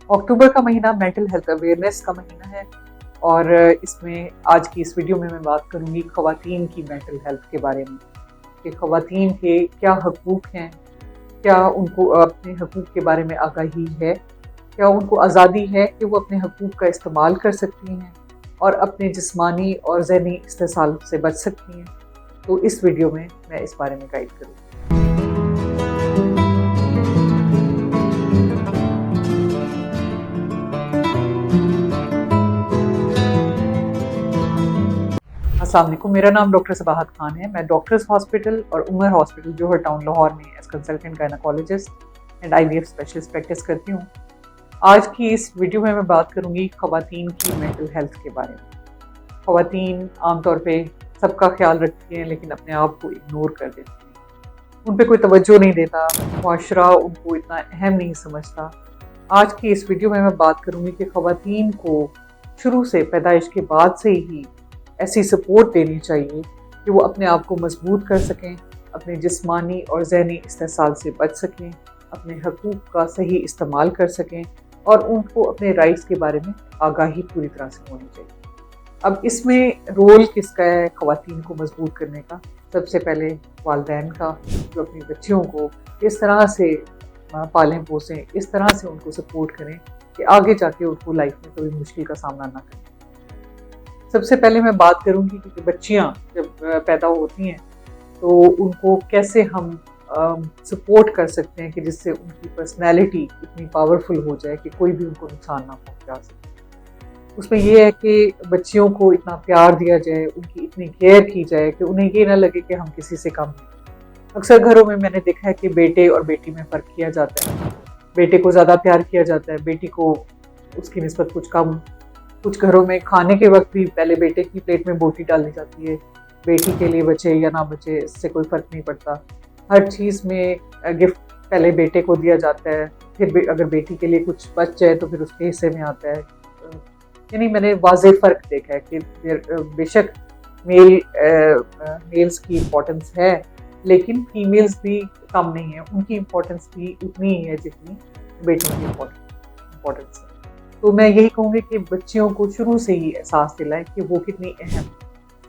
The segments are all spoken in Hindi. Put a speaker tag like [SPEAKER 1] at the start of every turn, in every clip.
[SPEAKER 1] अक्टूबर का महीना मेंटल हेल्थ अवेयरनेस का महीना है और इसमें आज की इस वीडियो में मैं बात करूंगी ख़वातीन की मेंटल हेल्थ के बारे में कि ख़वातीन के क्या हकूक़ हैं, क्या उनको अपने हकूक़ के बारे में आगाही है, क्या उनको आज़ादी है कि वो अपने हकूक़ का इस्तेमाल कर सकती हैं और अपने जिस्मानी और ज़हनी इस्तेसाल से बच सकती हैं। तो इस वीडियो में मैं इस बारे में गाइड करूँगी। अस्सलाम वालेकुम, मेरा नाम डॉक्टर सबाहत खान है। मैं डॉक्टर्स हॉस्पिटल और उमर हॉस्पिटल जोहर टाउन लाहौर में as consultant gynaecologist and IVF specialist practice करती हूँ। आज की इस वीडियो में मैं बात करूँगी ख़वातीन की मेंटल हेल्थ के बारे में। ख़वातीन आमतौर पे सबका ख्याल रखती हैं लेकिन अपने आप को इग्नोर कर देती हैं, उन पर कोई तवज्जो नहीं देता, मुआशरा उनको इतना अहम नहीं समझता। आज की इस वीडियो में मैं बात करूँगी कि ख़वातीन को शुरू से पैदाइश के बाद से ही ऐसी सपोर्ट देनी चाहिए कि वो अपने आप को मजबूत कर सकें, अपने जिस्मानी और ज़हनी इस्तेसाल से बच सकें, अपने हकूक़ का सही इस्तेमाल कर सकें और उनको अपने राइट्स के बारे में आगाही पूरी तरह से होनी चाहिए। अब इसमें रोल किसका है ख़वातीन को मजबूत करने का? सबसे पहले वालिदैन का, जो अपनी बच्चियों को इस तरह से पालें पोसें, इस तरह से उनको सपोर्ट करें कि आगे जाके उनको लाइफ में कभी मुश्किल का सामना ना करें। सबसे पहले मैं बात करूंगी कि बच्चियां जब पैदा होती हैं तो उनको कैसे हम सपोर्ट कर सकते हैं कि जिससे उनकी पर्सनैलिटी इतनी पावरफुल हो जाए कि कोई भी उनको नुकसान ना पहुंचा सके। उसमें यह है कि बच्चियों को इतना प्यार दिया जाए, उनकी इतनी केयर की जाए कि उन्हें ये ना लगे कि हम किसी से कम हैं। अक्सर घरों में मैंने देखा है कि बेटे और बेटी में फ़र्क किया जाता है, बेटे को ज़्यादा प्यार किया जाता है, बेटी को उसकी निस्बत कुछ कम। कुछ घरों में खाने के वक्त भी पहले बेटे की प्लेट में बोटी डाली जाती है, बेटी के लिए बचे या ना बचे इससे कोई फ़र्क नहीं पड़ता। हर चीज़ में गिफ्ट पहले बेटे को दिया जाता है, फिर अगर बेटी के लिए कुछ बच जाए तो फिर उसके हिस्से में आता है। यानी मैंने वाज़ेह फ़र्क देखा है कि बेशक मेल्स की इम्पोर्टेंस है लेकिन फीमेल्स भी कम नहीं है, उनकी इम्पोर्टेंस भी उतनी ही है जितनी बेटियों की इम्पोर्टेंस है। तो मैं यही कहूँगी कि बच्चियों को शुरू से ही एहसास दिलाएं कि वो कितनी अहम,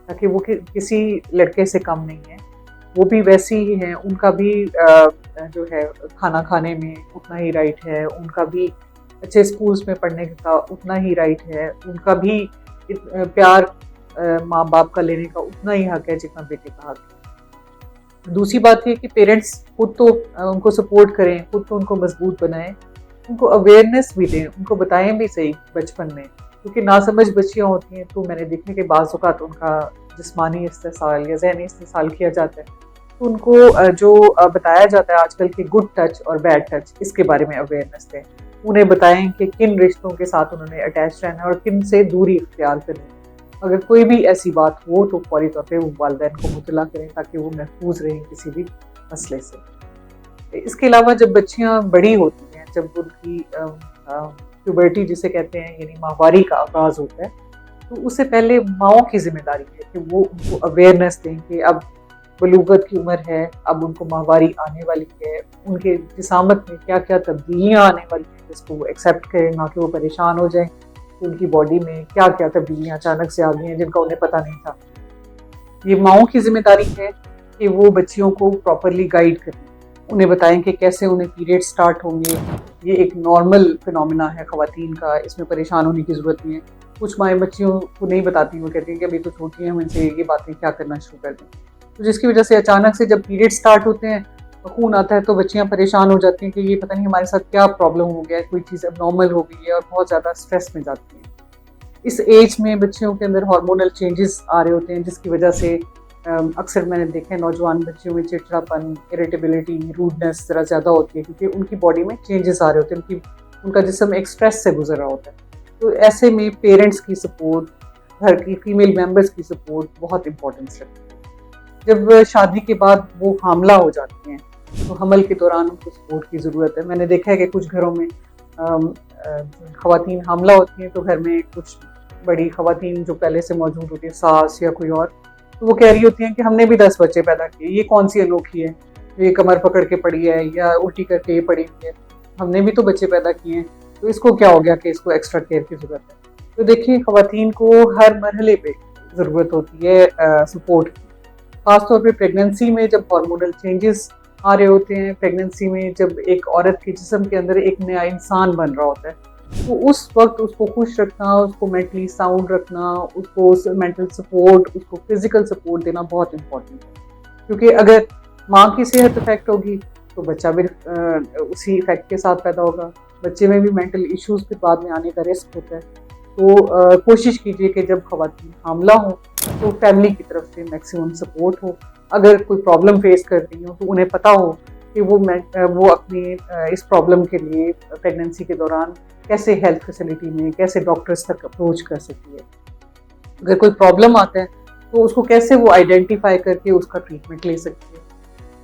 [SPEAKER 1] ताकि वो किसी लड़के से कम नहीं है, वो भी वैसी ही हैं, उनका भी जो है खाना खाने में उतना ही राइट है, उनका भी अच्छे स्कूल्स में पढ़ने का उतना ही राइट है, उनका भी प्यार माँ बाप का लेने का उतना ही हक है जितना बेटे का हक है। दूसरी बात ये कि पेरेंट्स खुद तो उनको सपोर्ट करें, खुद तो उनको मजबूत बनाएं, उनको अवेयरनेस भी दें, उनको बताएं भी सही बचपन में, क्योंकि नासमझ बच्चियां होती हैं तो मैंने देखने के बाज़ औक़ात उनका जिस्मानी इस्तेसाल या ज़हनी इस्तेसाल किया जाता है, तो उनको जो बताया जाता है आजकल के गुड टच और बैड टच, इसके बारे में अवेयरनेस दें। उन्हें बताएं कि किन रिश्तों के साथ उन्होंने अटैच रहना है और किन से दूरी इख्तियार करनी है। अगर कोई भी ऐसी बात हो तो फौरी तौर पर वो वालिदैन को मुतला करें ताकि वो महफूज रहें किसी भी मसले से। इसके अलावा जब बच्चियाँ बड़ी होती हैं, जब उनकी प्यूबर्टी जिसे कहते हैं यानी माहवारी का आगाज़ होता है, तो उससे पहले माओं की जिम्मेदारी है कि वो उनको अवेयरनेस दें कि अब बलूगत की उम्र है, अब उनको माहवारी आने वाली है, उनके जिसामत में क्या क्या तब्दीलियाँ आने वाली हैं जिसको वो एक्सेप्ट करें, ना कि वो परेशान हो जाएं कि उनकी बॉडी में क्या क्या तब्दीलियाँ अचानक से आ गई हैं जिनका उन्हें पता नहीं था। ये माओं की जिम्मेदारी है कि वो बच्चियों को प्रॉपरली गाइड करें, उन्हें बताएं कि कैसे उन्हें पीरियड स्टार्ट होंगे। ये एक नॉर्मल फिनोमिना है ख़वातीन का, इसमें परेशान होने की ज़रूरत नहीं है। कुछ माएँ बच्चियों को नहीं बताती, वो कहती हैं कि अभी तो छोटी हैं, हम इनसे ये बातें क्या करना शुरू कर दें, तो जिसकी वजह से अचानक से जब पीरियड स्टार्ट होते हैं, खून आता है, तो बच्चियाँ परेशान हो जाती हैं कि ये पता नहीं हमारे साथ क्या प्रॉब्लम हो गया है, कोई चीज़ एबनॉर्मल हो गई है और बहुत ज़्यादा स्ट्रेस में जाती हैं। इस एज में बच्चियों के अंदर हार्मोनल चेंजेस आ रहे होते हैं जिसकी वजह से अक्सर मैंने देखा है नौजवान बच्चियों में चिड़चिड़ापन, इरिटेबिलिटी, रूडनेस ज़रा ज़्यादा होती है क्योंकि उनकी बॉडी में चेंजेस आ रहे होते हैं, उनका जिस्म एक स्ट्रेस से गुजर रहा होता है। तो ऐसे में पेरेंट्स की सपोर्ट, घर की फीमेल मेंबर्स की सपोर्ट बहुत इंपॉर्टेंस रखती है। जब शादी के बाद वो हामला हो जाती हैं तो हमल के दौरान उनको सपोर्ट की ज़रूरत है। मैंने देखा है कि कुछ घरों में ख़वातीन हामला होती हैं तो घर में कुछ बड़ी ख़वातीन जो पहले से मौजूद होती है, सास या कोई और, तो वो कह रही होती हैं कि हमने भी 10 बच्चे पैदा किए, ये कौन सी अनोखी है, ये कमर पकड़ के पड़ी है या उल्टी करके ये पड़ी हुई है, हमने भी तो बच्चे पैदा किए हैं। तो इसको क्या हो गया कि इसको एक्स्ट्रा केयर की ज़रूरत है। तो देखिए ख़वातीन को हर मरहले पे ज़रूरत होती है सपोर्ट की। ख़ासतौर पे प्रेगनेंसी में जब हार्मोनल चेंजेस आ रहे होते हैं, प्रेगनेंसी में जब एक औरत के जिस्म के अंदर एक नया इंसान बन रहा होता है, तो उस वक्त उसको खुश रखना, उसको मेंटली साउंड रखना, उसको मेंटल सपोर्ट, उसको फिजिकल सपोर्ट देना बहुत इम्पोर्टेंट है। क्योंकि अगर माँ की सेहत इफेक्ट होगी तो बच्चा भी उसी इफेक्ट के साथ पैदा होगा। बच्चे में भी मेंटल इश्यूज फिर बाद में आने का रिस्क होता है। तो कोशिश कीजिए कि जब ख़वातीन हामला हो तो फैमिली की तरफ से मैक्सिमम सपोर्ट हो। अगर कोई प्रॉब्लम फेस कर रही हो तो उन्हें पता हो कि वो अपनी इस प्रॉब्लम के लिए प्रेगनेंसी के दौरान कैसे हेल्थ फैसिलिटी में, कैसे डॉक्टर्स तक अप्रोच कर सकती है। अगर कोई प्रॉब्लम आता है तो उसको कैसे वो आइडेंटिफाई करके उसका ट्रीटमेंट ले सकती है।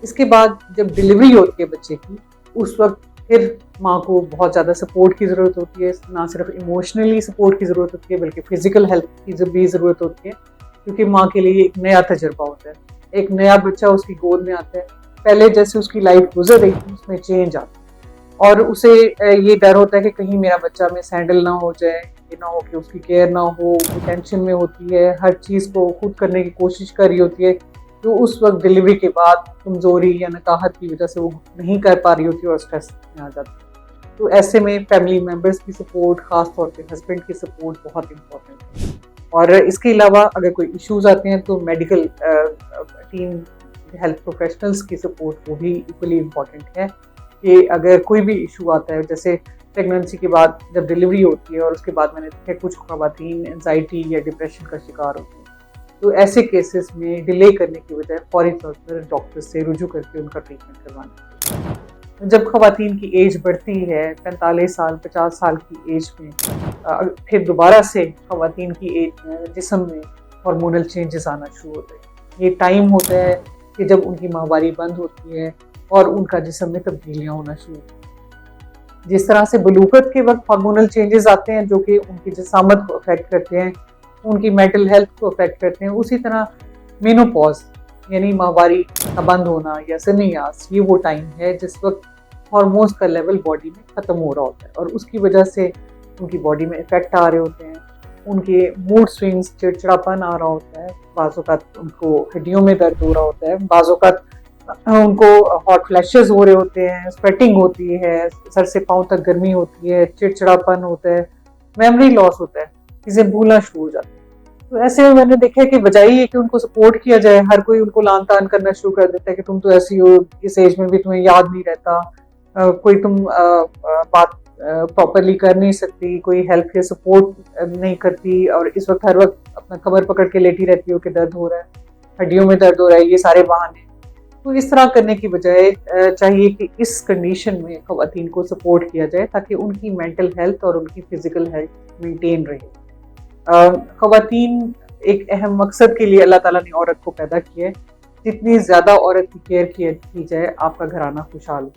[SPEAKER 1] इसके बाद जब डिलीवरी होती है बच्चे की, उस वक्त फिर माँ को बहुत ज़्यादा सपोर्ट की ज़रूरत होती है। ना सिर्फ इमोशनली सपोर्ट की ज़रूरत होती है बल्कि फिजिकल हेल्प की भी ज़रूरत होती है, क्योंकि माँ के लिए एक नया तजुर्बा होता है। एक नया बच्चा उसकी गोद में आता है, पहले जैसे उसकी लाइफ गुजर रही थी उसमें चेंज आता है और उसे ये डर होता है कि कहीं मेरा बच्चा मिस हैंडल ना हो जाए, ये ना हो कि उसकी केयर ना हो, वो टेंशन में होती है, हर चीज़ को खुद करने की कोशिश कर रही होती है। तो उस वक्त डिलीवरी के बाद कमज़ोरी या नकाहत की वजह से वो नहीं कर पा रही होती और स्ट्रेस में आ जाती है। तो ऐसे में फैमिली मेम्बर्स की सपोर्ट, ख़ास तौर पे हस्बैंड की सपोर्ट बहुत इम्पोर्टेंट है। और इसके अलावा अगर कोई इश्यूज़ आते हैं तो मेडिकल टीम, हेल्थ प्रोफेशनल्स की सपोर्ट वो भी इक्वली इम्पॉर्टेंट है कि अगर कोई भी इशू आता है, जैसे प्रेगनेंसी के बाद जब डिलीवरी होती है और उसके बाद मैंने देखा कुछ ख़वातीन एंजाइटी या डिप्रेशन का शिकार होती है, तो ऐसे केसेस में डिले करने की बजाय फौरी तौर पर डॉक्टर से रुजू करके उनका ट्रीटमेंट करवाना चाहिए। जब ख़वातीन की एज बढ़ती है 45 साल 50 साल की एज में, फिर दोबारा से ख़वातीन की एज जिस्म में हार्मोनल चेंजेस आना शुरू होते हैं। ये टाइम होता है कि जब उनकी माहवारी बंद होती है और उनका जिस्म में तब्दीलियाँ होना शुरू होती हैं। जिस तरह से बलूगत के वक्त हार्मोनल चेंजेस आते हैं जो कि उनकी जिसामत को अफेक्ट करते हैं, उनकी मेंटल हेल्थ को अफेक्ट करते हैं, उसी तरह मेनोपॉज यानी माहवारी का बंद होना या सन्नियास, ये वो टाइम है जिस वक्त हार्मोन्स का लेवल बॉडी में ख़त्म हो रहा होता है और उसकी वजह से उनकी बॉडी में इफेक्ट आ रहे होते हैं। उनके मूड स्विंग्स, चिड़चिड़ापन आ रहा होता है, बाज़ औक़ात उनको हड्डियों में दर्द हो रहा होता है, बाज़ औक़ात उनको हॉट फ्लैशेस हो रहे होते हैं, स्वेटिंग होती है, सर से पाँव तक गर्मी होती है, चिड़चिड़ापन होता है, मेमोरी लॉस होता है, चीज़ें भूलना शुरू हो जाती है। तो ऐसे में मैंने देखा है कि बजाय ये कि उनको सपोर्ट किया जाए, हर कोई उनको लान तान करना शुरू कर देता है कि तुम तो ऐसी हो, इस एज में भी तुम्हें याद नहीं रहता, कोई तुम बात प्रॉपरली कर नहीं सकती, कोई हेल्प या सपोर्ट नहीं करती और इस वक्त हर वक्त अपना कमर पकड़ के लेटी रहती हो कि दर्द हो रहा है, हड्डियों में दर्द हो रहा है, ये सारे बहाने। तो इस तरह करने की बजाय चाहिए कि इस कंडीशन में ख़वातीन को सपोर्ट किया जाए ताकि उनकी मेंटल हेल्थ और उनकी फिजिकल हेल्थ मेंटेन रहे। ख़वातीन एक अहम मकसद के लिए अल्लाह ताला ने औरत को पैदा किया है। जितनी ज़्यादा औरत की केयर की जाए, आपका घराना खुशहाल हो।